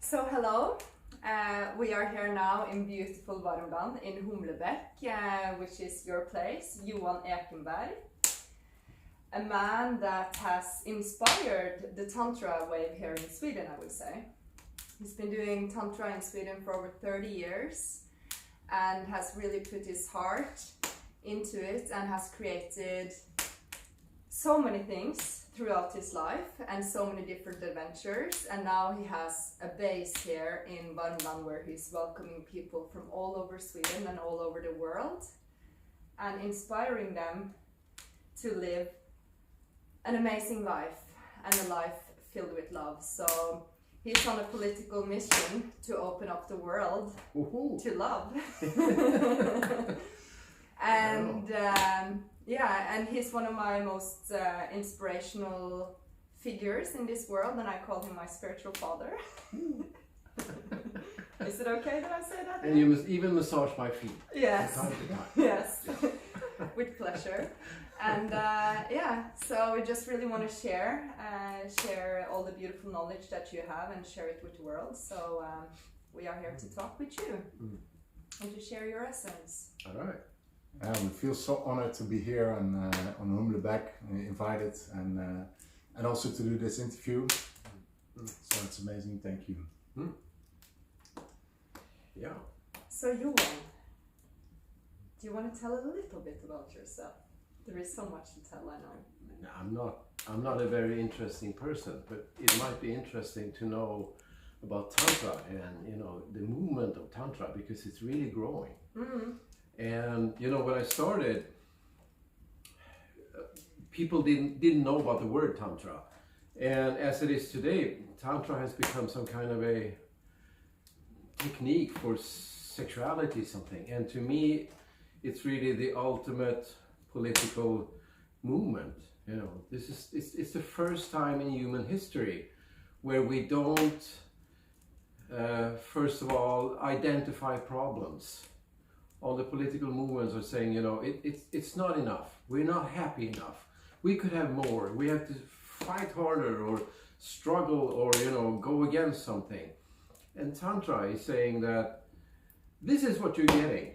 So hello, we are here now in beautiful Värmland in Humlebäck, which is your place, Johan Ekenberg. A man that has inspired the Tantra wave here in Sweden, I would say. He's been doing Tantra in Sweden for over 30 years and has really put his heart into it and has created so many things throughout his life and so many different adventures, and now he has a base here in Värmland where he's welcoming people from all over Sweden and all over the world and inspiring them to live an amazing life and a life filled with love. So he's on a political mission to open up the world to love. And and he's one of my most inspirational figures in this world, and I call him my spiritual father. Is it okay that I say that? And you must even massage my feet. Yes. From time to time. Yes. With pleasure. And so we just really want to share all the beautiful knowledge that you have and share it with the world. So we are here to talk with you and to share your essence. All right. We feel so honored to be here on Humlebäck, invited, and also to do this interview. So it's amazing. Thank you. Yeah. So Johan, do you want to tell a little bit about yourself? There is so much to tell, I know. I'm not a very interesting person, but it might be interesting to know about Tantra and the movement of Tantra, because it's really growing. And when I started, people didn't know about the word Tantra, and as it is today, Tantra has become some kind of a technique for sexuality, something. And to me, it's really the ultimate political movement. It's the first time in human history where we don't, first of all, identify problems. All the political movements are saying, it's not enough. We're not happy enough. We could have more. We have to fight harder or struggle or, go against something. And Tantra is saying that this is what you're getting,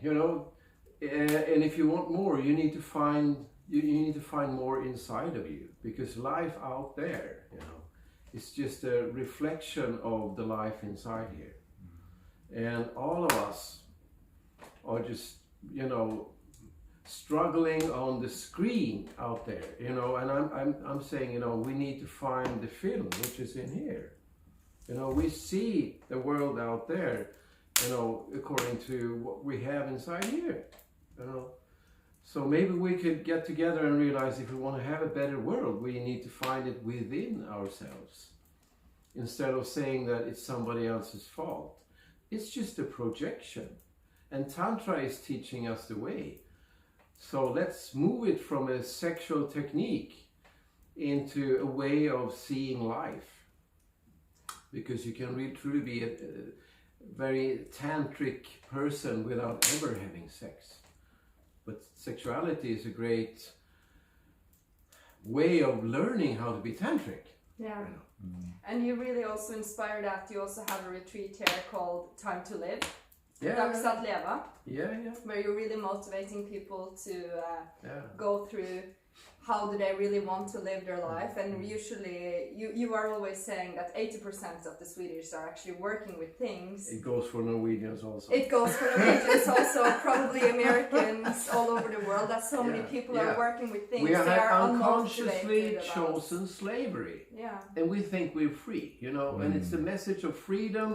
and if you want more, you need to find more inside of you, because life out there, it's just a reflection of the life inside here. And all of us are just, struggling on the screen out there, and I'm saying, we need to find the film which is in here. We see the world out there, according to what we have inside here, So maybe we could get together and realize if we want to have a better world, we need to find it within ourselves. Instead of saying that it's somebody else's fault. It's just a projection. And Tantra is teaching us the way. So let's move it from a sexual technique into a way of seeing life. Because you can really truly be a very tantric person without ever having sex. But sexuality is a great way of learning how to be tantric. Yeah. And you really also inspire that. You also have a retreat here called Time to Live. Dags att leva. Where you're really motivating people to go through how do they really want to live their life. And usually you are always saying that 80% of the Swedish are actually working with things. It goes for Norwegians also. It goes for Norwegians also, probably Americans all over the world, that so many people are working with things we they are unconsciously unmotivated chosen slavery. Yeah. And we think we're free, and it's the message of freedom,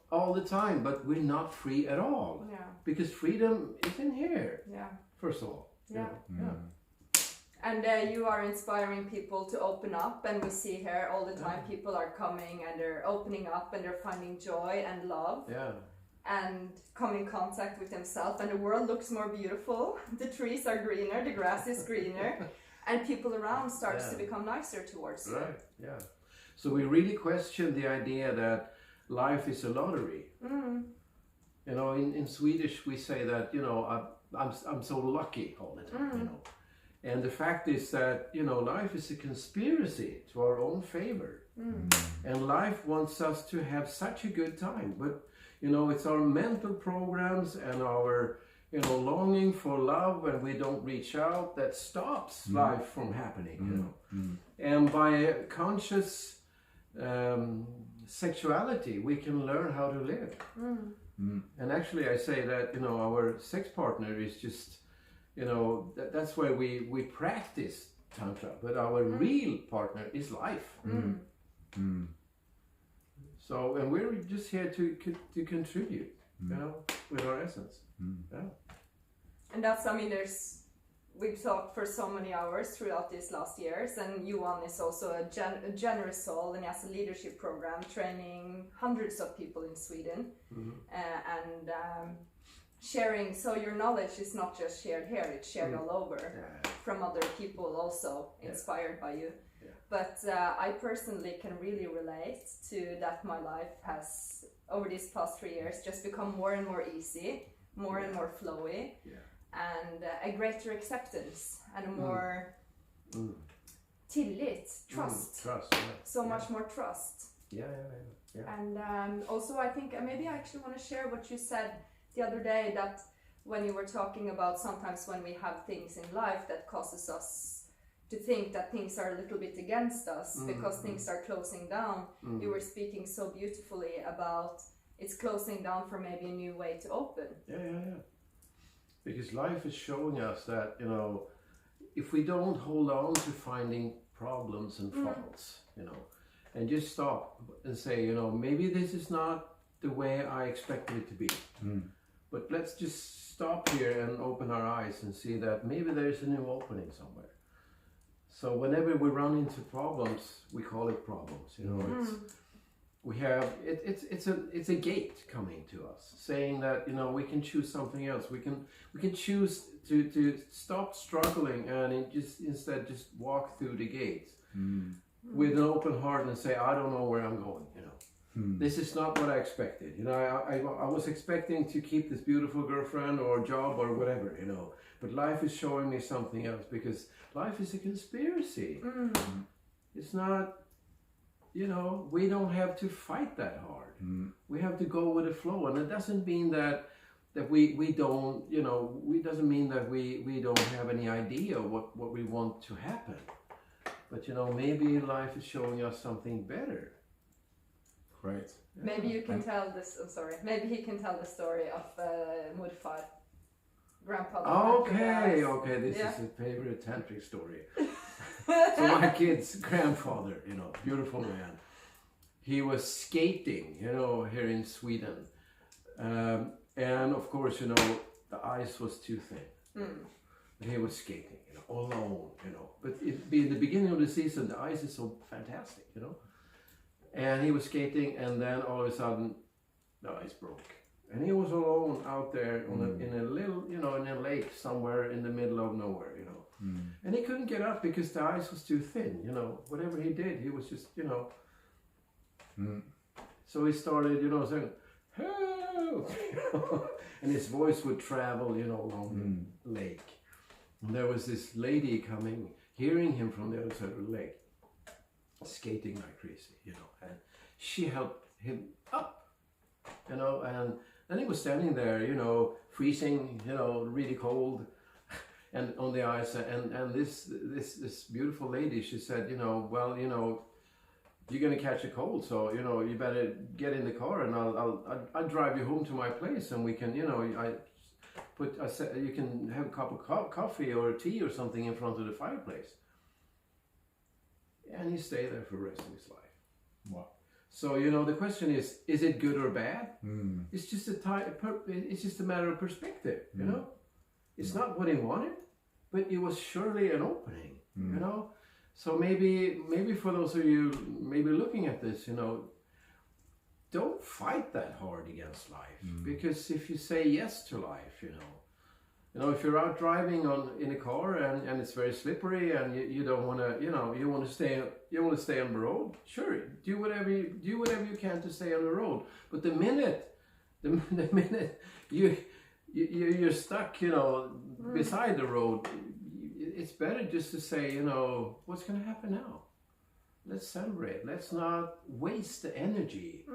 all the time, but we're not free at all. Yeah. Because freedom is in here. Yeah. First of all. Yeah. And you are inspiring people to open up, and we see here all the time people are coming and they're opening up and they're finding joy and love. Yeah. And come in contact with themselves, and the world looks more beautiful. The trees are greener, the grass is greener, and people around starts to become nicer towards you. Right. Yeah. So we really question the idea that life is a lottery. In Swedish we say that I'm so lucky all the time. And the fact is that, you know, life is a conspiracy to our own favor. And life wants us to have such a good time. But, you know, it's our mental programs and our, you know, longing for love when we don't reach out that stops life from happening, you know. And by a conscious sexuality, we can learn how to live. And actually I say that, you know, our sex partner is just, you know, that's where we practice Tantra, but our real partner is life. So, and we're just here to contribute, you know, with our essence. Yeah. And that's, I mean, we've talked for so many hours throughout these last years, and Johan is also a generous soul, and he has a leadership program training hundreds of people in Sweden, and sharing. So your knowledge is not just shared here; it's shared all over from other people, also inspired by you. But I personally can really relate to that. My life has, over these past 3 years, just become more and more easy, more and more flowy, and a greater acceptance and a more tillit, trust. So much more trust. And also I think maybe I actually want to share what you said the other day, that when you were talking about sometimes when we have things in life that causes us to think that things are a little bit against us because things are closing down. You were speaking so beautifully about it's closing down for maybe a new way to open. Because life is showing us that, you know, if we don't hold on to finding problems and faults, you know, and just stop and say, you know, maybe this is not the way I expected it to be. But let's just stop here and open our eyes and see that maybe there's a new opening somewhere. So whenever we run into problems, we call it problems. You know, it's a gate coming to us, saying that, you know, we can choose something else. We can choose to stop struggling and instead just walk through the gates with an open heart and say, I don't know where I'm going. You know, this is not what I expected. You know, I was expecting to keep this beautiful girlfriend or job or whatever. You know, but life is showing me something else, because life is a conspiracy. It's not, you know, we don't have to fight that hard. We have to go with the flow. And it doesn't mean that we don't, you know, it doesn't mean that we don't have any idea what we want to happen. But, you know, maybe life is showing us something better. Great. Maybe you can tell this, maybe he can tell the story of Murfar. Grandpa. Okay, this is a favorite tantric story. So my kid's grandfather, you know, beautiful man. He was skating, you know, here in Sweden. And of course, you know, the ice was too thin. And he was skating, you know, alone, you know. But it be the beginning of the season, the ice is so fantastic, you know. And he was skating, and then all of a sudden, the ice broke. And he was alone out there in a little, you know, in a lake somewhere in the middle of nowhere, you know. And he couldn't get up because the ice was too thin, you know. Whatever he did, he was just, you know. So he started, you know, saying, help! And his voice would travel, you know, along the lake. And there was this lady coming, hearing him from the other side of the lake, skating like crazy, you know. And she helped him up, you know, and then he was standing there, you know, freezing, you know, really cold, and on the ice. And this beautiful lady, she said, you know, well, you know, you're gonna catch a cold, so you know, you better get in the car, and I'll drive you home to my place, and we can, you know, I said you can have a cup of coffee or tea or something in front of the fireplace. And he stayed there for the rest of his life. Wow. So, you know, the question is it good or bad? It's just it's just a matter of perspective, you know? It's not what he wanted, but it was surely an opening, you know? So maybe for those of you maybe looking at this, you know, don't fight that hard against life. Because if you say yes to life, you know, if you're out driving in a car and it's very slippery and you don't want to, you know, you want to stay on the road, sure, do whatever you can to stay on the road. But the minute you're stuck, you know, beside the road, it's better just to say, you know, what's going to happen now? Let's celebrate. Let's not waste the energy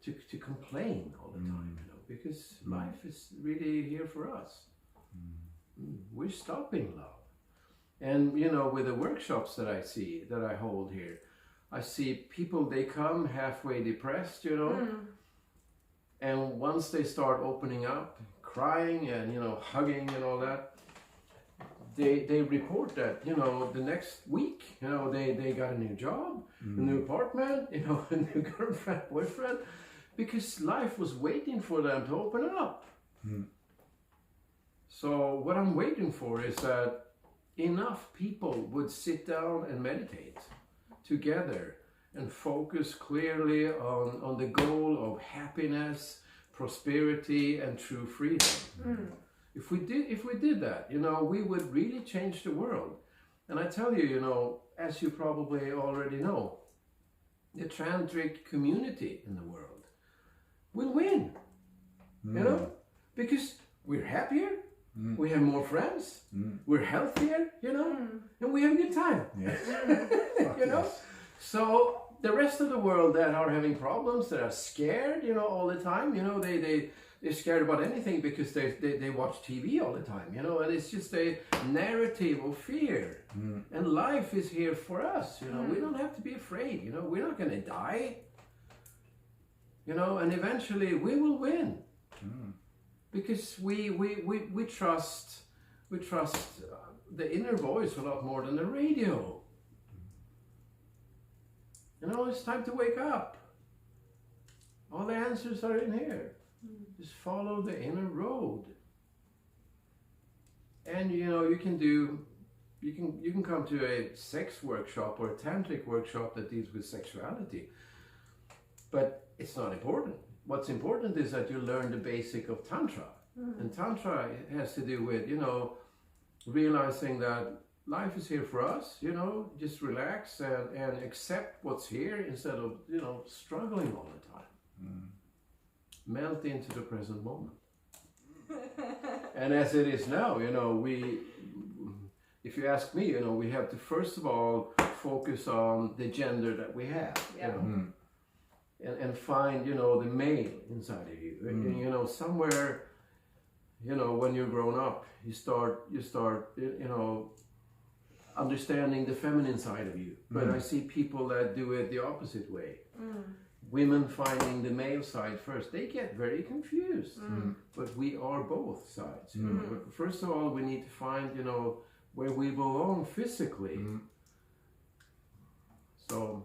to complain all the time, you know, because life is really here for us. We're stopping love. And, you know, with the workshops that I hold here, I see people, they come halfway depressed, you know, and once they start opening up, crying and, you know, hugging and all that, they report that, you know, the next week, you know, they got a new job, a new apartment, you know, a new girlfriend, boyfriend, because life was waiting for them to open up. So what I'm waiting for is that enough people would sit down and meditate together and focus clearly on the goal of happiness, prosperity, and true freedom. If we did that, you know, we would really change the world. And I tell you, you know, as you probably already know, the Tantric community in the world will win. You know, because we're happier, we have more friends, we're healthier, you know, and we have a good time. Yes. You know, so the rest of the world that are having problems, that are scared, you know, all the time, you know, they're scared about anything because they watch TV all the time, you know, and it's just a narrative of fear. And life is here for us, you know, we don't have to be afraid, you know, we're not going to die, you know, and eventually we will win. Because we trust the inner voice a lot more than the radio. You know, it's time to wake up. All the answers are in here. Just follow the inner road. And you know, you can come to a sex workshop or a tantric workshop that deals with sexuality. But it's not important. What's important is that you learn the basic of Tantra. And Tantra has to do with, you know, realizing that life is here for us, you know, just relax and accept what's here instead of, you know, struggling all the time. Melt into the present moment. And as it is now, you know, if you ask me, you know, we have to first of all focus on the gender that we have, you know. And find, you know, the male inside of you. And, you know, somewhere, you know, when you're grown up, you start, you know, understanding the feminine side of you. But I see people that do it the opposite way. Women finding the male side first, they get very confused. But we are both sides. You know? But first of all, we need to find, you know, where we belong physically. So.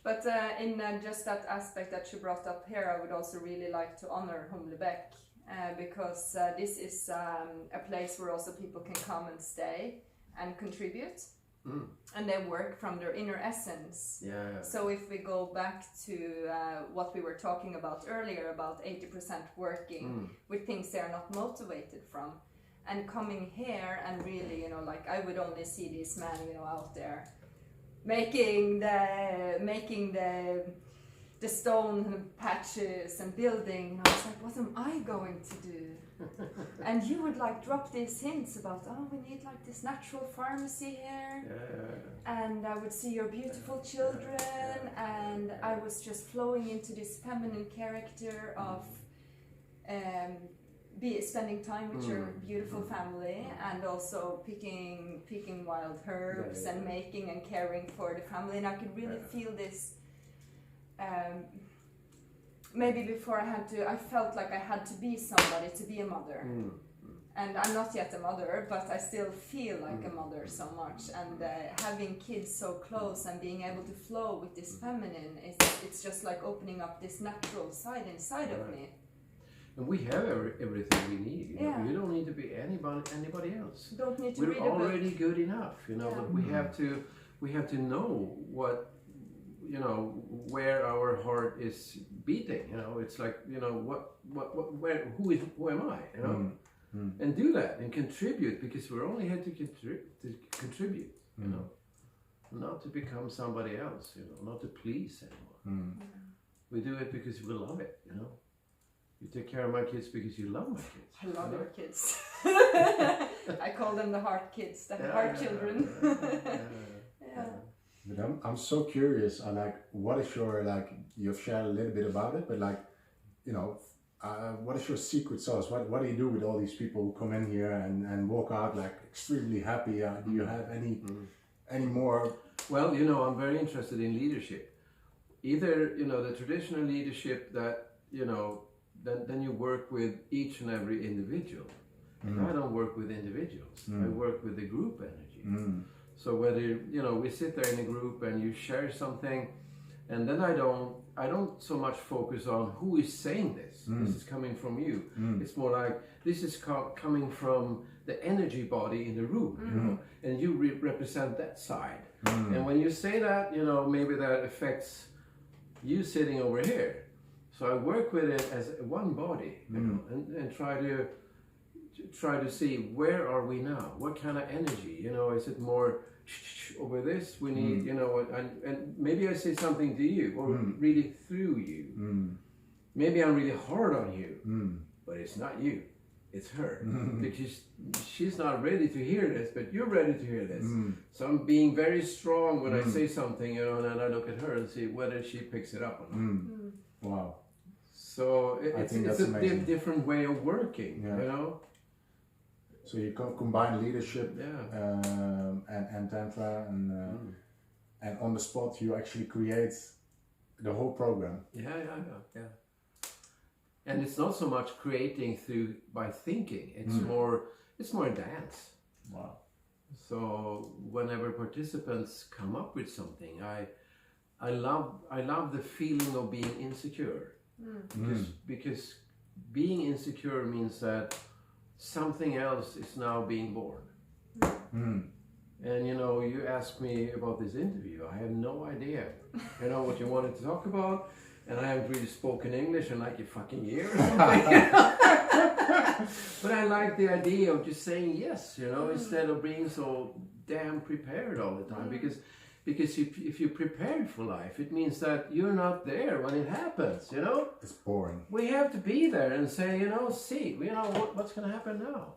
But in just that aspect that you brought up here, I would also really like to honor Humlebeck because this is a place where also people can come and stay and contribute. And they work from their inner essence. So if we go back to what we were talking about earlier, about 80% working with things they are not motivated from, and coming here and really, you know, like I would only see these men, you know, out there making the stone patches and building. I was like, what am I going to do? And you would like drop these hints about, oh, we need like this natural pharmacy here. And I would see your beautiful children, and I was just flowing into this feminine character of spending time with your beautiful family, and also picking wild herbs and making and caring for the family. And I could really feel this. Maybe before I felt like I had to be somebody to be a mother. And I'm not yet a mother, but I still feel like a mother so much. And having kids so close and being able to flow with this feminine, it's just like opening up this natural side inside of me. And we have everything we need. You know? You don't need to be anybody else. Don't need to We're read a book. We're already good enough, you know. But we have to know what, you know, where our heart is beating. You know, it's like, you know, who am I? You know, and do that and contribute, because we're only here to contribute. You know, not to become somebody else. You know, not to please anyone. We do it because we love it. You know. You take care of my kids because you love my kids. I love your kids. I call them the heart kids, the heart children. Yeah. But I'm so curious. I like, what is your, like, you've shared a little bit about it, but like, you know, what is your secret sauce? What do you do with all these people who come in here and walk out like extremely happy? Do you have any more? Well, you know, I'm very interested in leadership. Either, you know, the traditional leadership that, you know, then you work with each and every individual. And I don't work with individuals. I work with the group energy. So whether, you know, we sit there in a group and you share something, and then I don't so much focus on who is saying this. This is coming from you. It's more like, this is coming from the energy body in the room, you know, and you represent that side. And when you say that, you know, maybe that affects you sitting over here. So I work with it as one body, you know, and try to see, where are we now? What kind of energy? You know, is it more over this? We need, you know, and maybe I say something to you or really through you. Maybe I'm really hard on you, but it's not you. It's her. Because she's not ready to hear this, but you're ready to hear this. So I'm being very strong when I say something, you know, and then I look at her and see whether she picks it up or not. Wow. So it's a different way of working, you know. So you combine leadership and Tantra, and on the spot you actually create the whole program. Yeah. And it's not so much creating by thinking. It's more a dance. Wow. So whenever participants come up with something, I love the feeling of being insecure. Because being insecure means that something else is now being born. And you know, you asked me about this interview. I have no idea, you know, what you wanted to talk about, and I haven't really spoken English in like a fucking year or something. But I like the idea of just saying yes, you know, instead of being so damn prepared all the time. Because if you're prepared for life, it means that you're not there when it happens, you know? It's boring. We have to be there and say, you know, see, you know, what's going to happen now?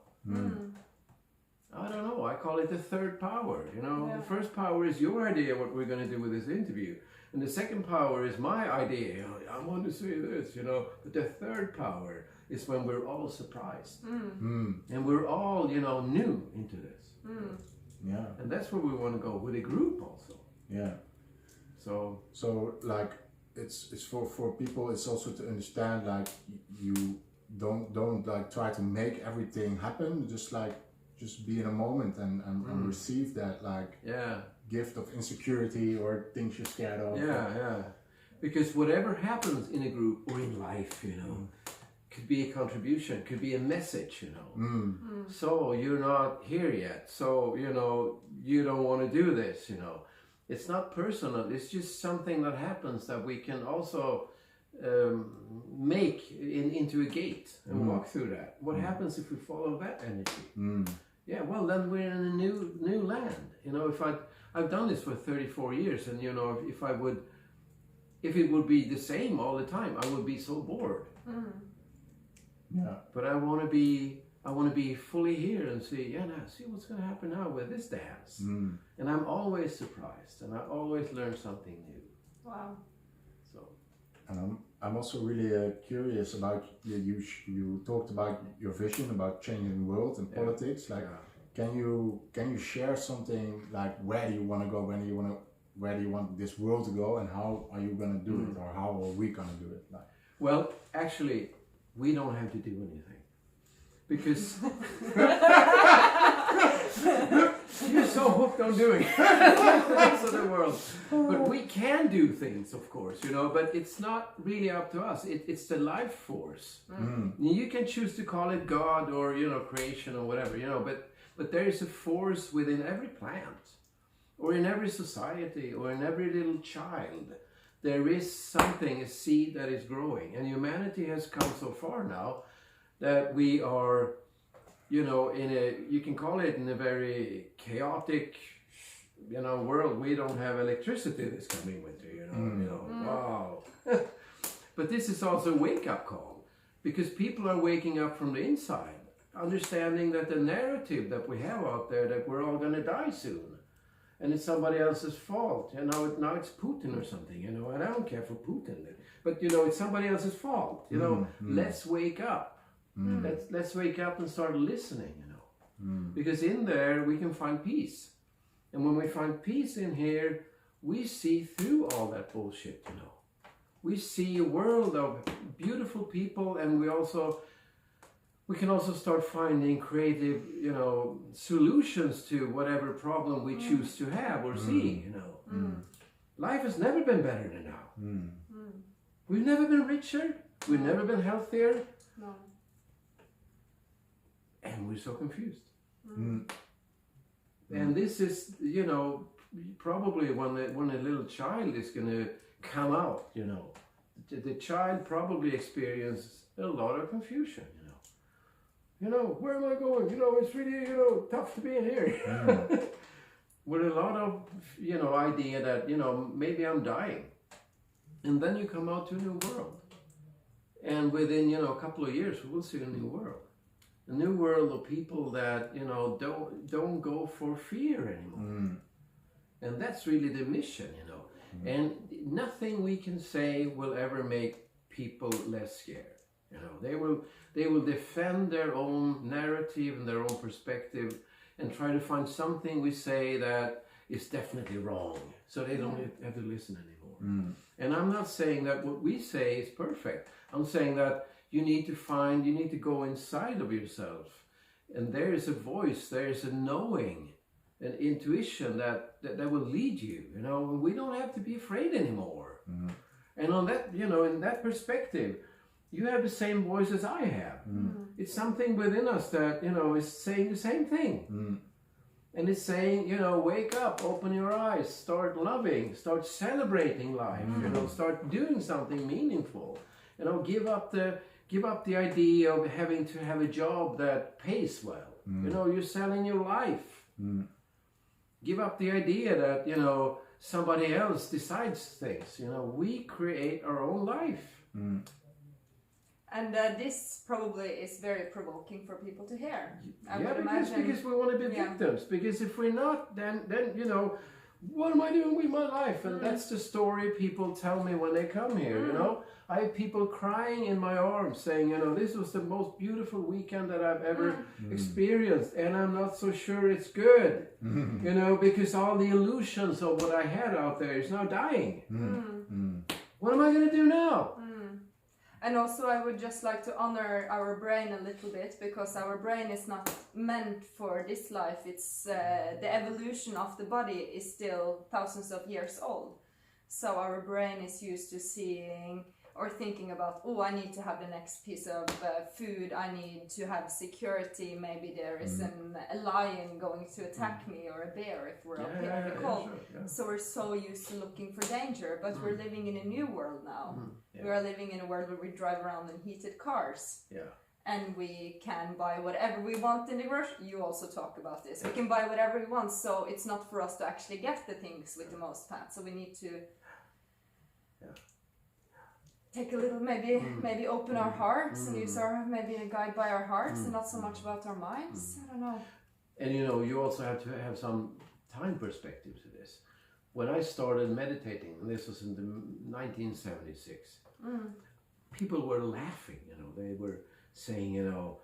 I don't know. I call it the third power, you know? Yeah. The first power is your idea what we're going to do with this interview. And the second power is my idea. You know, I want to say this, you know? But the third power is when we're all surprised. And we're all, you know, new into this. Yeah. And that's where we want to go with a group also. Yeah. So like it's for people, it's also to understand, like, you don't like try to make everything happen, just be in a moment and receive that, like, gift of insecurity or things you're scared of. Yeah. Because whatever happens in a group or in life, you know, could be a contribution, could be a message, you know. So you're not here yet, so, you know, you don't want to do this, you know. It's not personal, it's just something that happens that we can also make into a gate and walk through that. What happens if we follow that energy? Yeah, well, then we're in a new land. You know, if I've done this for 34 years, and, you know, if it would be the same all the time, I would be so bored. Yeah. But I want to be fully here and see what's going to happen now with this dance. And I'm always surprised, and I always learn something new. Wow. So. And I'm also really curious about you talked about your vision about changing the world and politics. Like, can you share something, like, where do you want to go? Where do you want this world to go, and how are you going to do it, or how are we going to do it? Like, well, actually, we don't have to do anything, because you're so hooked on doing the rest of the world. But we can do things, of course, you know, but it's not really up to us. It's the life force. You can choose to call it God or, you know, creation or whatever, you know, but there is a force within every plant, or in every society, or in every little child. There is something, a seed that is growing, and humanity has come so far now that we are, you know, you can call it in a very chaotic, you know, world. We don't have electricity this coming winter, you know, wow. But this is also a wake-up call. Because people are waking up from the inside, understanding that the narrative that we have out there, that we're all going to die soon, and it's somebody else's fault. You know, now it's Putin or something, you know, and I don't care for Putin, but you know, it's somebody else's fault. You know, let's wake up. Let's wake up and start listening, you know, because in there we can find peace. And when we find peace in here, we see through all that bullshit, you know. We see a world of beautiful people, and we can also start finding creative, you know, solutions to whatever problem we choose to have or see, you know. Life has never been better than now. We've never been richer. We've never been healthier. No. And we're so confused. And this is, you know, probably when a little child is going to come out, you know, the child probably experiences a lot of confusion, you know. You know, where am I going? You know, it's really, you know, tough to be in here. With a lot of, you know, idea that, you know, maybe I'm dying. And then you come out to a new world. And within, you know, a couple of years, we will see a new world. A new world of people that, you know, don't go for fear anymore. And that's really the mission, you know. And nothing we can say will ever make people less scared. You know, they will defend their own narrative and their own perspective and try to find something we say that is definitely wrong, so they don't have to listen anymore. And I'm not saying that what we say is perfect. I'm saying that you need to go inside of yourself, and there is a voice, there is a knowing, an intuition that will lead you, you know. We don't have to be afraid anymore. And on that, you know, in that perspective, you have the same voice as I have. It's something within us that, you know, is saying the same thing. And it's saying, you know, wake up, open your eyes, start loving, start celebrating life, you know, start doing something meaningful. You know, give up the idea of having to have a job that pays well. You know, you're selling your life. Give up the idea that, you know, somebody else decides things. You know, we create our own life. And this probably is very provoking for people to hear. I would because we want to be victims. Because if we're not, then you know, what am I doing with my life? And that's the story people tell me when they come here, you know. I have people crying in my arms saying, you know, this was the most beautiful weekend that I've ever experienced, and I'm not so sure it's good, you know, because all the illusions of what I had out there is now dying. What am I going to do now? And also I would just like to honor our brain a little bit, because our brain is not meant for this life. It's the evolution of the body is still thousands of years old. So our brain is used to seeing or thinking about, oh, I need to have the next piece of food, I need to have security, maybe there is a lion going to attack me, or a bear if we're up here in the cold. So we're so used to looking for danger, but we're living in a new world now. We are living in a world where we drive around in heated cars. And we can buy whatever we want in the grocery. You also talk about this. We can buy whatever we want, so it's not for us to actually get the things with the most fat. So we need to take a little, maybe open our hearts and use our, maybe a guide by our hearts and not so much about our minds. I don't know. And you know, you also have to have some time perspective to this. When I started meditating, and this was in the 1976, people were laughing, you know, they were saying, you know,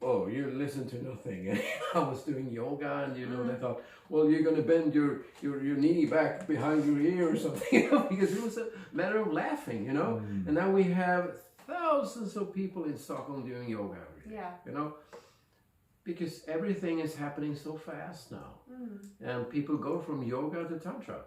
oh, you listen to nothing. And I was doing yoga, and you know, they thought, well, you're going to bend your knee back behind your ear or something, you know, because it was a matter of laughing, you know. And now we have thousands of people in Stockholm doing yoga every day, you know, because everything is happening so fast now. And people go from yoga to Tantra.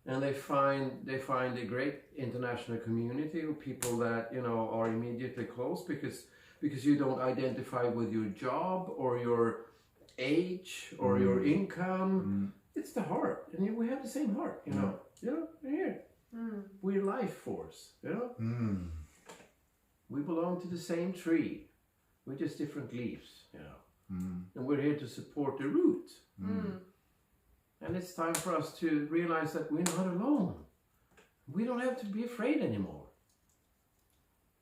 And they find a great international community of people that, you know, are immediately close, because you don't identify with your job or your age or your income. It's the heart, and we have the same heart, you know. You know, we're here. We're life force, you know. We belong to the same tree. We're just different leaves, you know. And we're here to support the root. And it's time for us to realize that we're not alone. We don't have to be afraid anymore.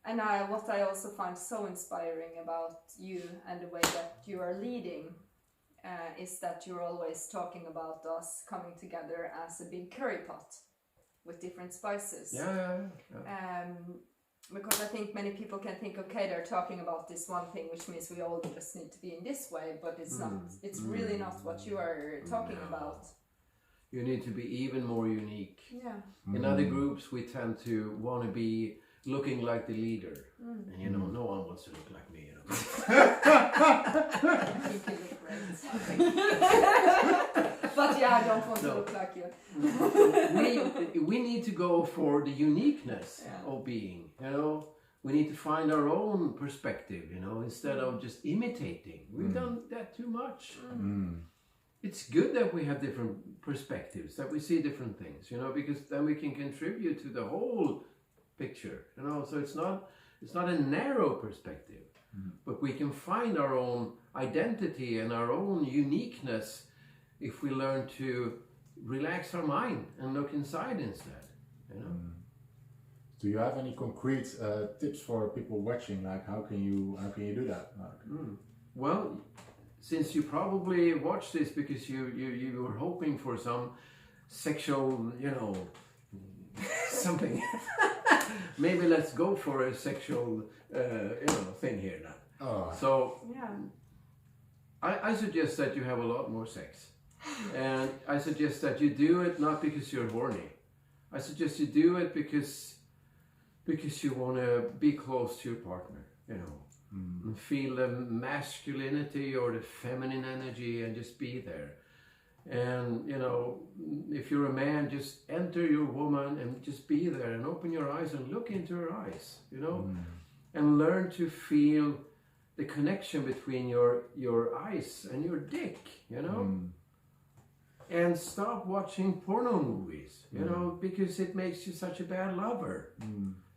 And what I also find so inspiring about you and the way that you are leading is that you're always talking about us coming together as a big curry pot with different spices. Yeah. Because I think many people can think, okay, they're talking about this one thing, which means we all just need to be in this way, but it's not. It's really not what you are talking about. You need to be even more unique. Yeah. In other groups, we tend to want to be looking like the leader, and you know, no one wants to look like me. You know. You can look great. But yeah, I don't want to look like you. we need to go for the uniqueness of being. You know, we need to find our own perspective. You know, instead of just imitating. We've done that too much. It's good that we have different perspectives, that we see different things. You know, because then we can contribute to the whole picture. You know, so it's not a narrow perspective, but we can find our own identity and our own uniqueness if we learn to relax our mind and look inside instead, you know. Do you have any concrete tips for people watching? Like, how can you do that? Well, since you probably watched this because you were hoping for some sexual, you know, something. Maybe let's go for a sexual, you know, thing here now. Oh. So I suggest that you have a lot more sex. And I suggest that you do it not because you're horny. I suggest you do it because you want to be close to your partner, you know, and feel the masculinity or the feminine energy and just be there. And, you know, if you're a man, just enter your woman and just be there and open your eyes and look into her eyes, you know, and learn to feel the connection between your eyes and your dick, you know. And stop watching porno movies, you know, because it makes you such a bad lover.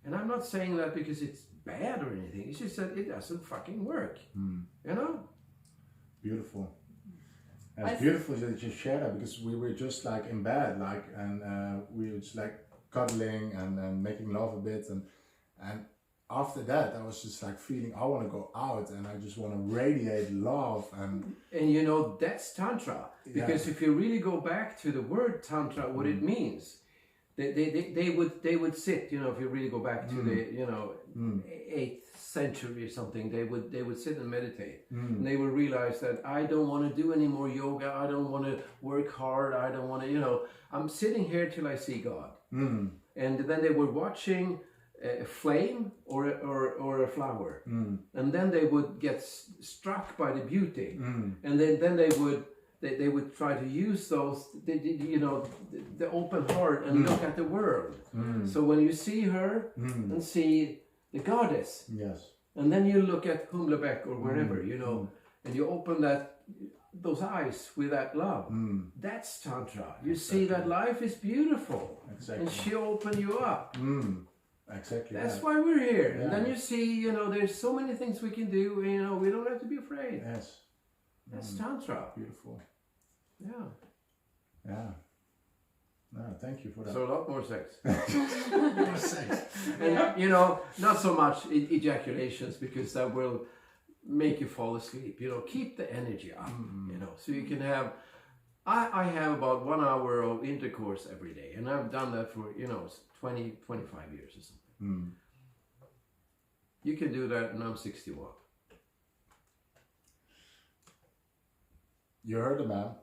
And I'm not saying that because it's bad or anything. It's just that it doesn't fucking work, you know? Beautiful. And it's beautiful that you share that, because we were just like in bed, like, and we were just like cuddling and making love a bit. And after that, I was just like feeling, I want to go out and I just want to radiate love. And you know, that's Tantra. Because if you really go back to the word Tantra, what it means, they would sit, you know, if you really go back to the, you know, 8th century or something, they would sit and meditate. And they would realize that I don't want to do any more yoga, I don't want to work hard, I don't want to, you know, I'm sitting here till I see God. And then they were watching a flame or a flower, and then they would get struck by the beauty, and then they would try to use those, you know, the open heart and look at the world. So when you see her and see the goddess, and then you look at Humlebeck or wherever, you know, and you open those eyes with that love, that's Tantra. You see that life is beautiful, and she opened you up. Exactly. That's why we're here. And then you see, you know, there's so many things we can do, you know, we don't have to be afraid. Yes. That's Tantra. Beautiful. Yeah. No, thank you for that. So a lot more sex. More sex. And, you know, not so much ejaculations, because that will make you fall asleep. You know, keep the energy up, you know, so you can have, I have about 1 hour of intercourse every day, and I've done that for, you know, 20, 25 years or something. You can do that, and I'm 61. You heard the man.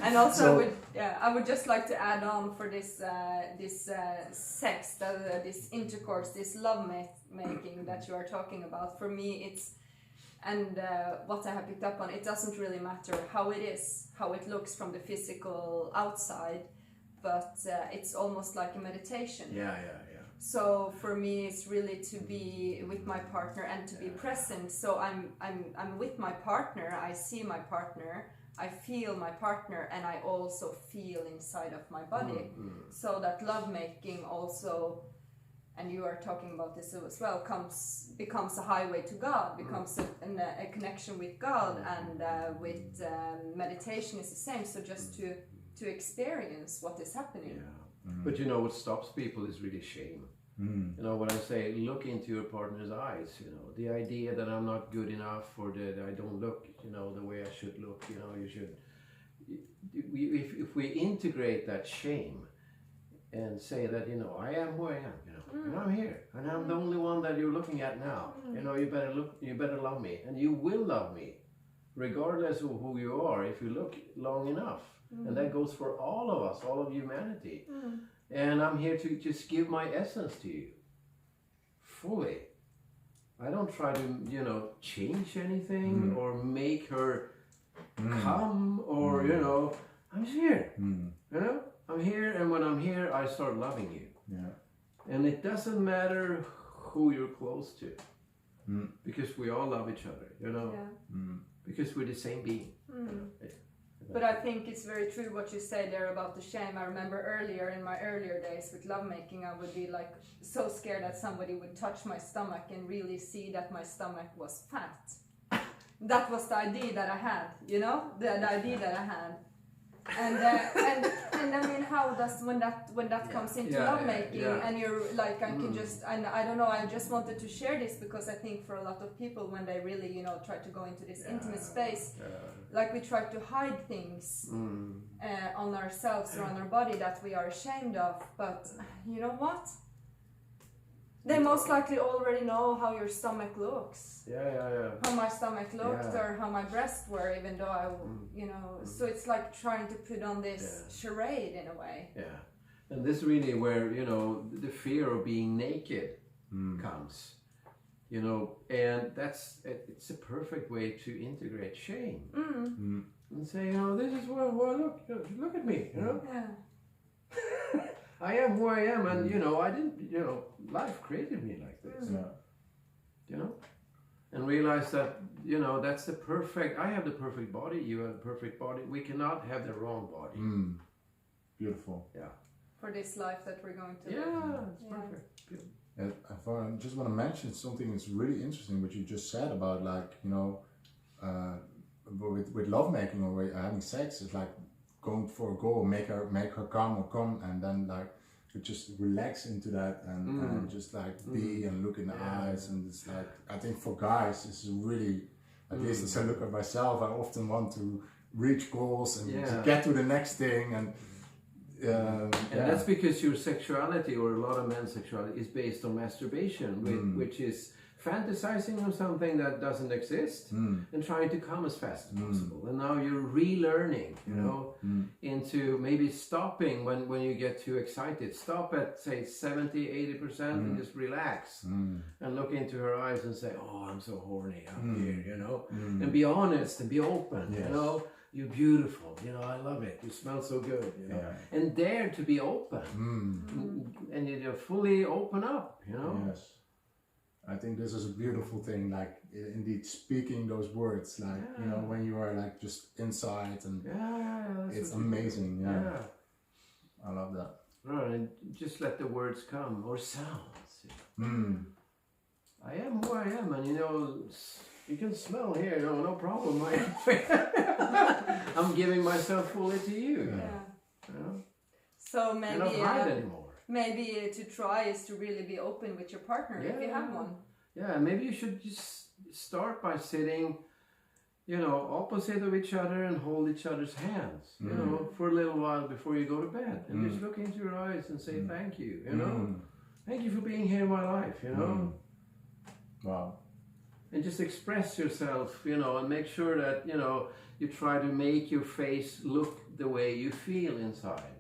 And also, I would just like to add on for this sex, this intercourse, this love making that you are talking about. For me, it's, and what I have picked up on, it doesn't really matter how it is, how it looks from the physical outside, but it's almost like a meditation. Yeah. So for me, it's really to be with my partner and to be present. So I'm with my partner. I see my partner. I feel my partner, and I also feel inside of my body. So that lovemaking also, and you are talking about this as well, becomes a highway to God, becomes a connection with God, and with meditation is the same. So just to experience what is happening. But you know what stops people is really shame. You know, when I say look into your partner's eyes, you know, the idea that I'm not good enough or that I don't look, you know, the way I should look, you know, you should. If we integrate that shame and say that, you know, I am who I am, you know, and I'm here, and I'm the only one that you're looking at now. You know, you better love me, and you will love me, regardless of who you are, if you look long enough. And that goes for all of us, all of humanity. And I'm here to just give my essence to you, fully. I don't try to, you know, change anything or make her come or, you know, I'm just here. You know, I'm here, and when I'm here, I start loving you. Yeah. And it doesn't matter who you're close to, because we all love each other, you know, because we're the same being. But I think it's very true what you say there about the shame. I remember earlier, in my earlier days with lovemaking, I would be like so scared that somebody would touch my stomach and really see that my stomach was fat. That was the idea that I had, you know, the idea that I had. And I mean, how does when that comes into lovemaking and you're like, I can just, and I don't know, I just wanted to share this because I think for a lot of people, when they really, you know, try to go into this intimate space, like we try to hide things on ourselves or on our body that we are ashamed of. But you know what? They most likely already know how your stomach looks. How my stomach looked or how my breasts were, even though I, you know, so it's like trying to put on this charade in a way. Yeah. And this really where, you know, the fear of being naked comes, you know, and it's a perfect way to integrate shame. And say, you know, this is what look at me, you know. Yeah. I am who I am, and you know, I didn't, you know, life created me like this. You know, and realize that, you know, that's the perfect. I have the perfect body. You have the perfect body. We cannot have the wrong body. Beautiful. Yeah. For this life that we're going to live. It's perfect. Beautiful. I just want to mention something that's really interesting, what you just said about, like, you know, with lovemaking or having sex, it's like going for a goal, make her come, and then like to just relax into that and just like be and look in the eyes, and it's like, I think for guys this is really, at least as I look at myself, I often want to reach goals and to get to the next thing, and that's because your sexuality, or a lot of men's sexuality, is based on masturbation, which is fantasizing on something that doesn't exist and trying to come as fast as possible. And now you're relearning, you know, into maybe stopping when you get too excited. Stop at, say, 70-80% and just relax and look into her eyes and say, oh, I'm so horny out here, you know, and be honest and be open, you know. You're beautiful, you know, I love it. You smell so good, you know. And dare to be open. And you fully open up, you know. Yes. I think this is a beautiful thing, like indeed speaking those words, like, you know, when you are like just inside, and it's amazing. I love that. Right, and just let the words come, or sounds. I am who I am, and you know, you can smell here, no problem. I'm giving myself fully to you. You know? So maybe I don't hide anymore. Maybe to try is to really be open with your partner if you have one. Yeah, maybe you should just start by sitting, you know, opposite of each other and hold each other's hands, you know, for a little while before you go to bed. And just look into your eyes and say thank you, you know. Thank you for being here in my life, you know. Wow. And just express yourself, you know, and make sure that, you know, you try to make your face look the way you feel inside.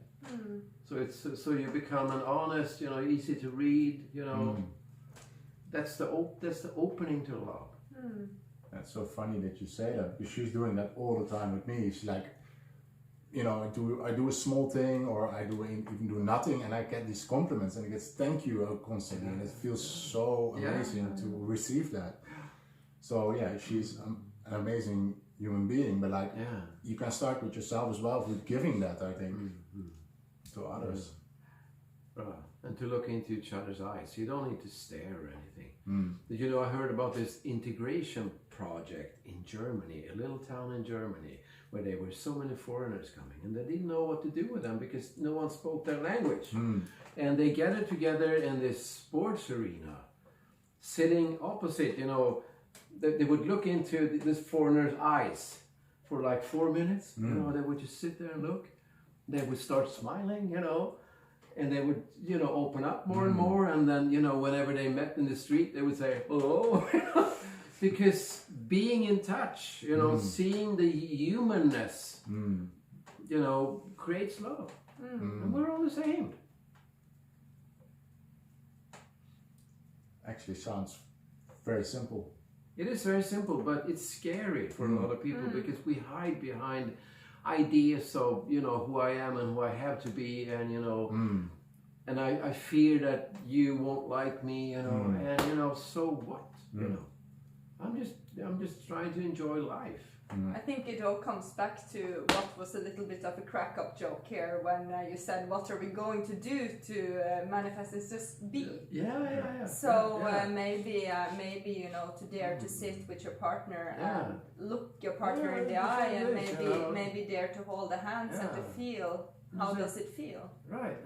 So it's so you become an honest, you know, easy to read, you know. That's the opening to love. That's so funny that you say that, because she's doing that all the time with me. She's like, you know, I do a small thing, or I even do nothing, and I get these compliments, and it gets thank you constantly, and it feels so amazing to receive that. So yeah, she's an amazing human being, but like you can start with yourself as well with giving that, I think, to others. And to look into each other's eyes. You don't need to stare or anything. Did you know, I heard about this integration project in Germany, a little town in Germany, where there were so many foreigners coming, and they didn't know what to do with them because no one spoke their language. And they gathered together in this sports arena, sitting opposite, they would look into this foreigner's eyes for like 4 minutes. They would just sit there and look. They would start smiling, and they would, open up more and more. And then, whenever they met in the street, they would say, hello. Because being in touch, seeing the humanness, creates love. And we're all the same. Actually sounds very simple. It is very simple, but it's scary for a lot of people because we hide behind ideas of, who I am and who I have to be, and, and I fear that you won't like me, and, so what, I'm just trying to enjoy life. I think it all comes back to what was a little bit of a crack-up joke here when you said, what are we going to do to manifest this? Just be. Yeah. So maybe to dare to sit with your partner and look your partner in the eye, and maybe dare to hold the hands and to feel how does it feel. Right,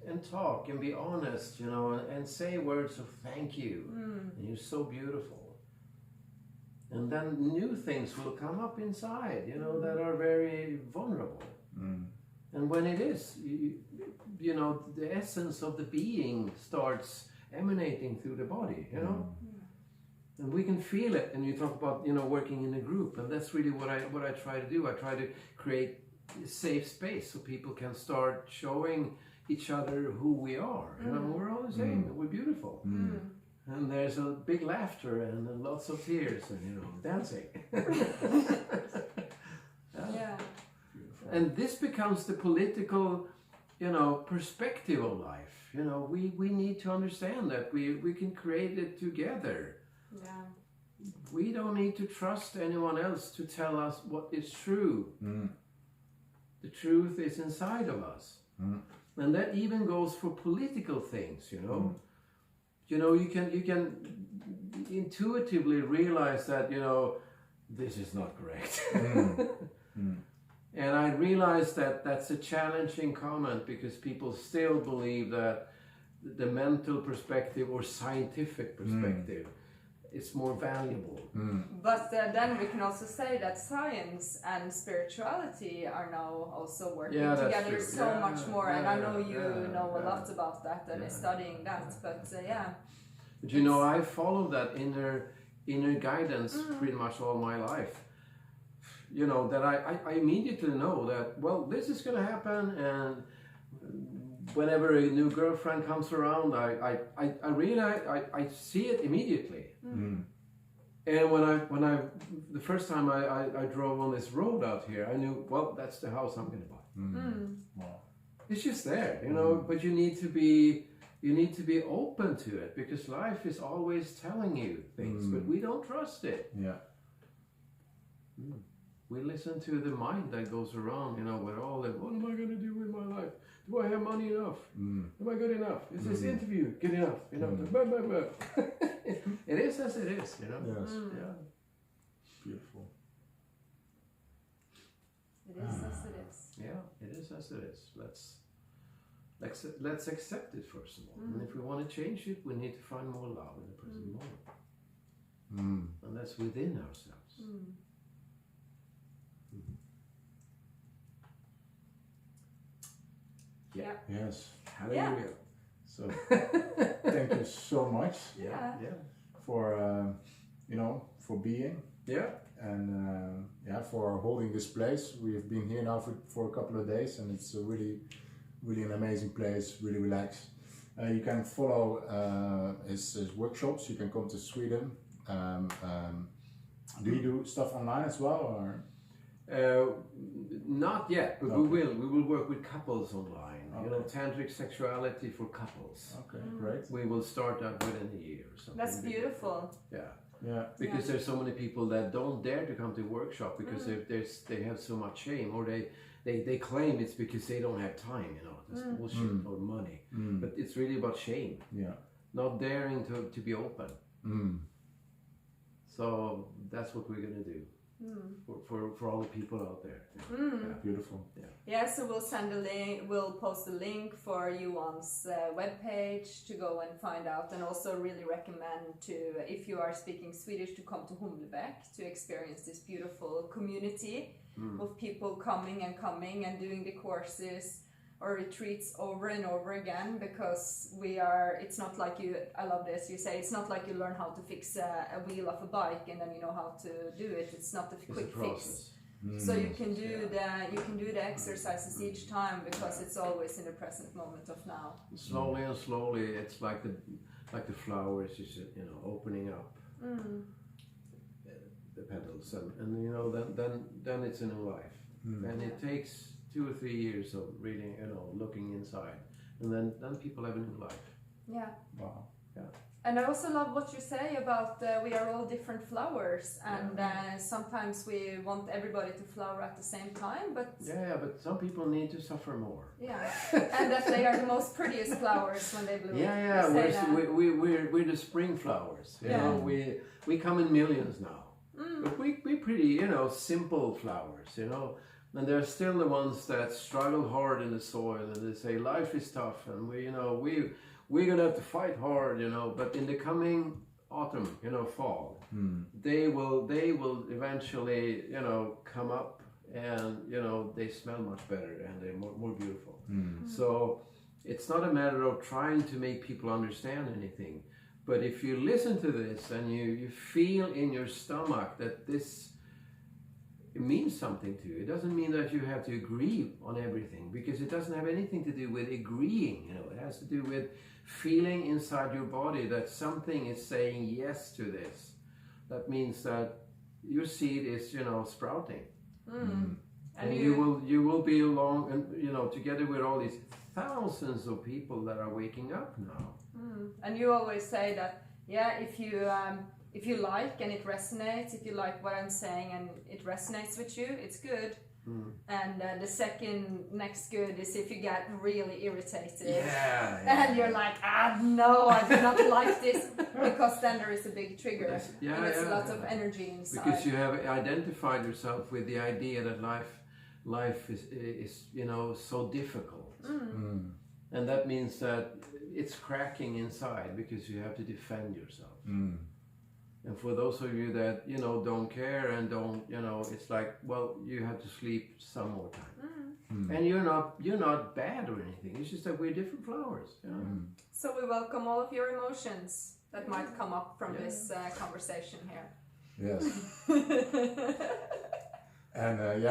and talk and be honest, and say words of thank you. And you're so beautiful. And then new things will come up inside, that are very vulnerable. And when it is, the essence of the being starts emanating through the body, And we can feel it. And you talk about, working in a group. And that's really what I try to do. I try to create a safe space so people can start showing each other who we are. We're all the same. We're beautiful. And there's a big laughter and lots of tears and, dancing. Yeah. And this becomes the political, perspective of life. We need to understand that we can create it together. Yeah. We don't need to trust anyone else to tell us what is true. The truth is inside of us. And that even goes for political things, you can intuitively realize that, this is not correct. And I realize that that's a challenging comment because people still believe that the mental perspective or scientific perspective is more valuable. But then we can also say that science and spirituality are now also working together so much more. And I know you know a lot about that and is studying that. But But I follow that inner guidance pretty much all my life. That I immediately know that, well, this is going to happen, and whenever a new girlfriend comes around, I realize I see it immediately. And when I the first time I drove on this road out here, I knew, well, that's the house I'm going to buy. Wow. It's just there, but you need to be open to it because life is always telling you things, but we don't trust it. Yeah. We listen to the mind that goes around, with all the, what am I going to do with my life? Do I have money enough? Am I good enough? Is this interview good enough? Blah, blah, blah. It is as it is, Yes. Yeah. Beautiful. it is as it is. Yeah, it is as it is. Let's accept it first of all. And if we want to change it, we need to find more love in the present moment. And that's within ourselves. Yeah. Yes. Hallelujah. So thank you so much Yeah. for for being And for holding this place. We have been here now for a couple of days, and it's a really an amazing place. Really relaxed. You can follow his workshops. You can come to Sweden. Do you do stuff online as well, or? Not yet, but we will work with couples online. Tantric sexuality for couples. Okay, great. We will start that within a year or something. That's beautiful. Yeah. Because there's so many people that don't dare to come to workshop because they have so much shame, or they claim it's because they don't have time. That's bullshit, or money. But it's really about shame. Yeah. Not daring to be open. So that's what we're gonna do. for all the people out there. Yeah, beautiful. Yeah, so we'll send a link, we'll post a link for Johan's webpage to go and find out, and also really recommend to, if you are speaking Swedish, to come to Humlebeck to experience this beautiful community of people coming and doing the courses or retreats over and over again, because it's not like you, I love this, you say, it's not like you learn how to fix a wheel of a bike and then you know how to do it. It's not a quick fix. So you can do the exercises each time, because it's always in the present moment of now. Slowly and slowly, it's like the flowers, opening up the petals, and then it's a new life. And it takes 2 or 3 years of really, looking inside, and then people have a new life. Yeah. Wow. Yeah. And I also love what you say about we are all different flowers, and sometimes we want everybody to flower at the same time, but but some people need to suffer more. Yeah, and that they are the most prettiest flowers when they bloom. We're the spring flowers. You know, we come in millions now, but we pretty simple flowers. And they're still the ones that struggle hard in the soil, and they say life is tough, and we're gonna have to fight hard, But in the coming autumn, fall, they will eventually, come up, and they smell much better, and they're more beautiful. So it's not a matter of trying to make people understand anything, but if you listen to this and you feel in your stomach that it means something to you. It doesn't mean that you have to agree on everything, because it doesn't have anything to do with agreeing. It has to do with feeling inside your body that something is saying yes to this. That means that your seed is, sprouting, and you will be along, and together with all these thousands of people that are waking up now. And you always say that, if you like and it resonates, if you like what I'm saying and it resonates with you, it's good. And the next good is if you get really irritated and you're like, no, I do not like this, because then there is a big trigger, and it's a lot of energy inside. Because you have identified yourself with the idea that life is so difficult, and that means that it's cracking inside because you have to defend yourself. And for those of you that don't care and don't it's like, well, you have to sleep some more time. And you're not bad or anything. It's just that we're different flowers. So we welcome all of your emotions that might come up from this conversation here. Yes. And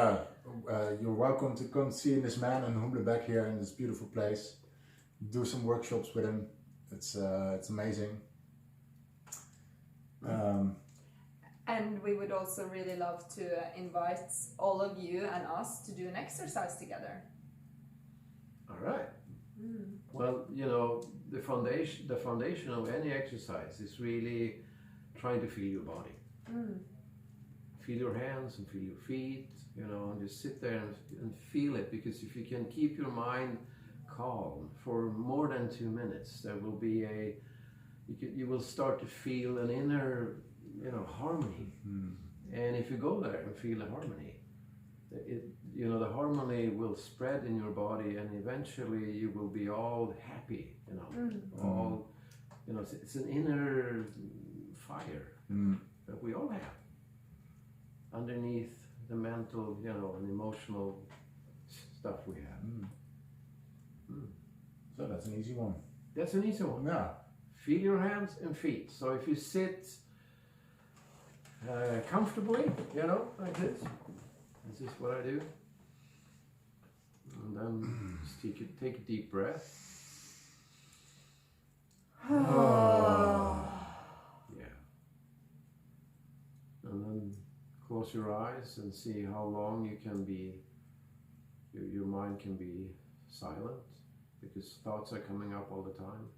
you're welcome to come see this man in Humlebeck here in this beautiful place. Do some workshops with him. It's amazing. And we would also really love to invite all of you and us to do an exercise together. All right. Well, the foundation of any exercise is really trying to feel your body. Feel your hands and feel your feet, and just sit there and feel it, because if you can keep your mind calm for more than 2 minutes, there will be you will start to feel an inner, harmony. And if you go there and feel the harmony, the harmony will spread in your body, and eventually you will be all happy, all, it's an inner fire that we all have underneath the mental, and emotional stuff we have. So that's an easy one. That's an easy one. Yeah. Feel your hands and feet. So if you sit comfortably, like this is what I do. And then just take a deep breath. Yeah. And then close your eyes and see how long you can be, your mind can be silent, because thoughts are coming up all the time.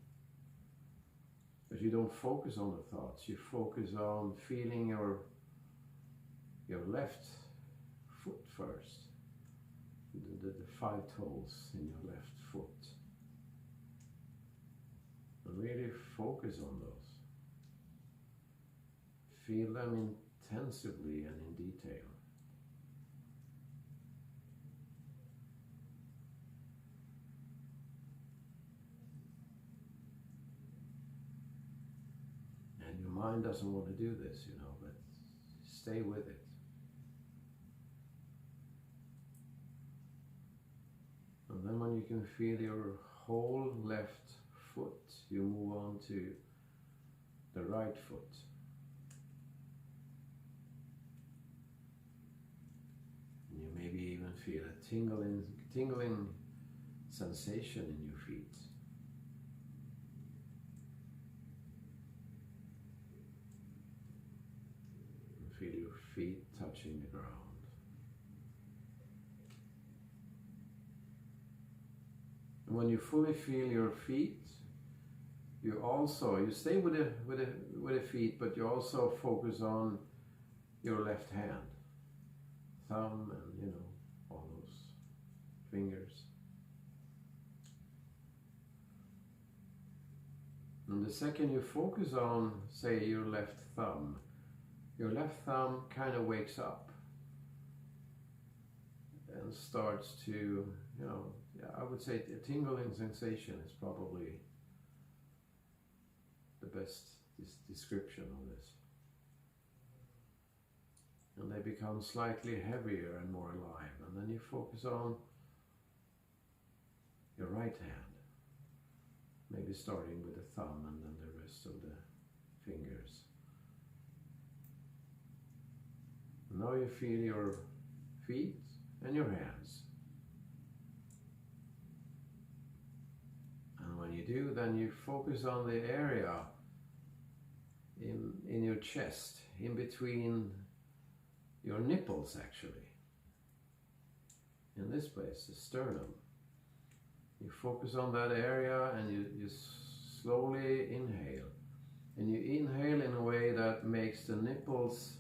But you don't focus on the thoughts, you focus on feeling your left foot first, the 5 toes in your left foot. And really focus on those. Feel them intensively and in detail. And your mind doesn't want to do this, you know, but stay with it. And then when you can feel your whole left foot, you move on to the right foot. And you maybe even feel a tingling sensation in your feet. And feel your feet touching the ground. And when you fully feel your feet, you stay with the feet, but you also focus on your left hand, thumb, and you know, all those fingers. And the second you focus on, say, your left thumb kind of wakes up and starts to, you know, I would say a tingling sensation is probably the best description of this. And they become slightly heavier and more alive. And then you focus on your right hand, maybe starting with the thumb and then the rest of the fingers. And now you feel your feet and your hands. And when you do, then you focus on the area in your chest, in between your nipples actually. In this place, the sternum. You focus on that area and you slowly inhale. And you inhale in a way that makes the nipples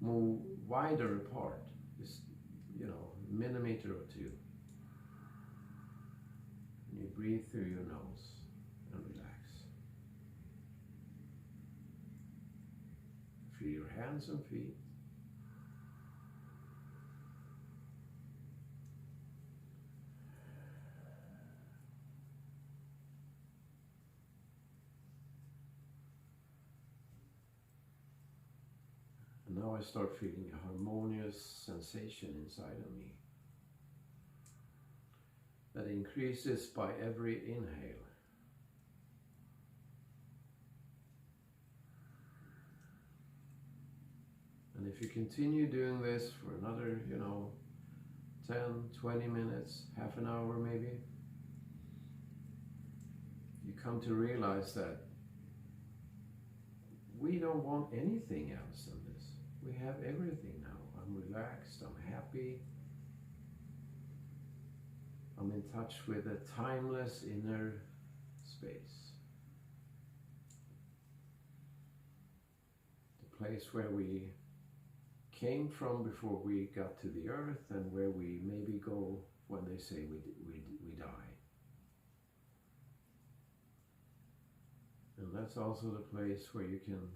move wider apart, just, you know, a millimeter or two. And you breathe through your nose and relax. Feel your hands and feet. And now I start feeling a harmonious sensation inside of me that increases by every inhale. And if you continue doing this for another, you know, 10, 20 minutes, half an hour maybe, you come to realize that we don't want anything else than this. We have everything now. I'm relaxed, I'm happy. I'm in touch with a timeless inner space. The place where we came from before we got to the earth, and where we maybe go when they say we die. And that's also the place where you can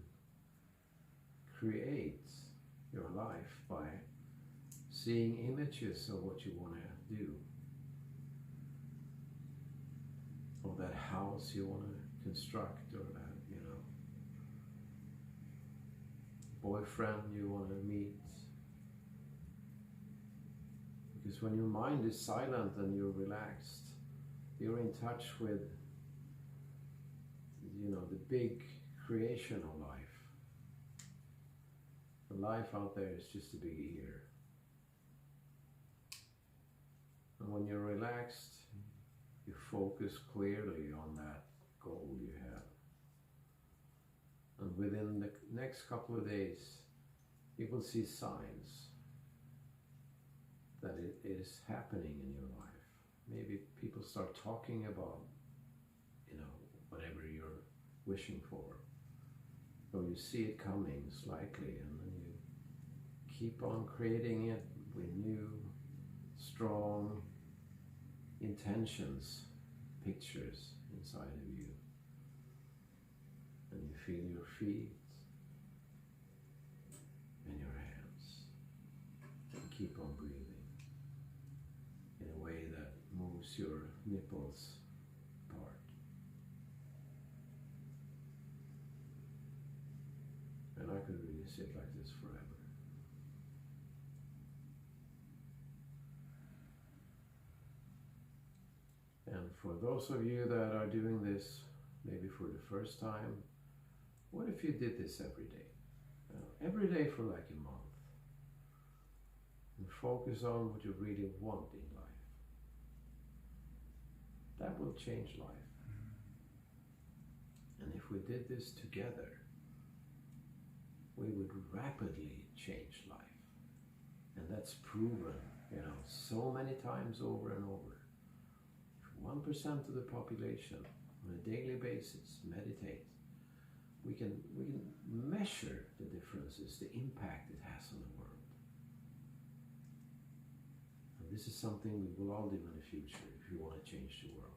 create your life by seeing images of what you want to do, of that house you want to construct, or that, you know, boyfriend you want to meet. Because when your mind is silent and you're relaxed, you're in touch with, you know, the big creation of life. The life out there is just a big ear. And when you're relaxed, you focus clearly on that goal you have. And within the next couple of days, you will see signs that it is happening in your life. Maybe people start talking about, you know, whatever you're wishing for. So you see it coming slightly, and then you keep on creating it with new, strong intentions, pictures inside of you. And you feel your feet, sit like this forever. And for those of you that are doing this maybe for the first time, what if you did this every day? Every day for like a month. And focus on what you really want in life. That will change life. And if we did this together, we would rapidly change life. And that's proven, so many times over and over. If 1% of the population on a daily basis meditate, we can measure the differences, the impact it has on the world. And this is something we will all do in the future if we want to change the world.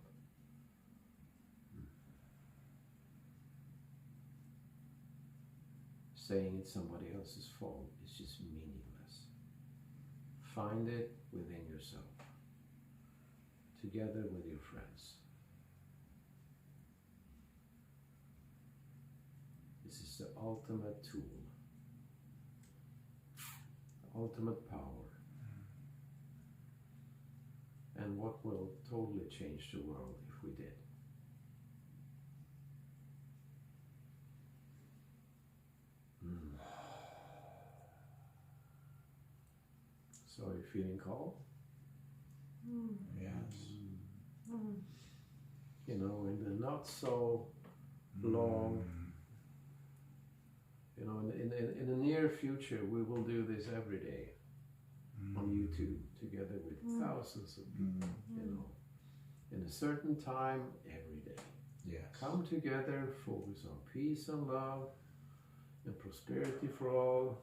Saying it's somebody else's fault is just meaningless. Find it within yourself, together with your friends. This is the ultimate tool, the ultimate power, and what will totally change the world if we did. So are you feeling calm? Yes. In the not so long, in the near future, we will do this every day on YouTube together with thousands of people, in a certain time every day. Yes. Come together, focus on peace and love and prosperity for all.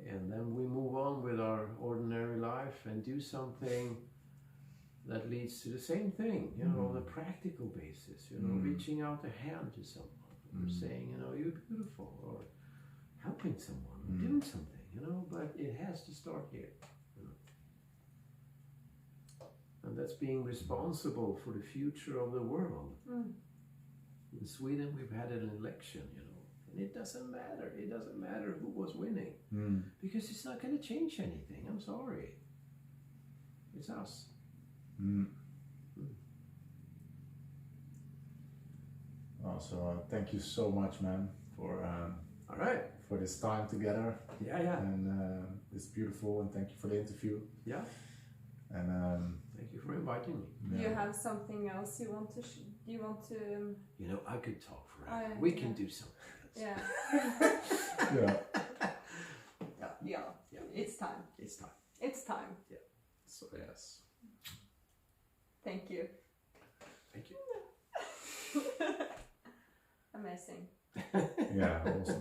And then we move on with our ordinary life and do something that leads to the same thing, on a practical basis, reaching out a hand to someone, or saying, you're beautiful, or helping someone, or doing something, but it has to start here. And that's being responsible for the future of the world. In Sweden, we've had an election, and it doesn't matter. It doesn't matter who was winning. Because it's not going to change anything. I'm sorry. It's us. So thank you so much, man, for All right. for this time together. Yeah. And it's beautiful, and thank you for the interview. Yeah. And thank you for inviting me. Do you have something else you want to? Do you want to? I could talk forever. We can do something. Yeah. yeah. Yeah. It's time. It's time. It's time. Yeah. So yes. Thank you. Thank you. Amazing. Yeah. Awesome.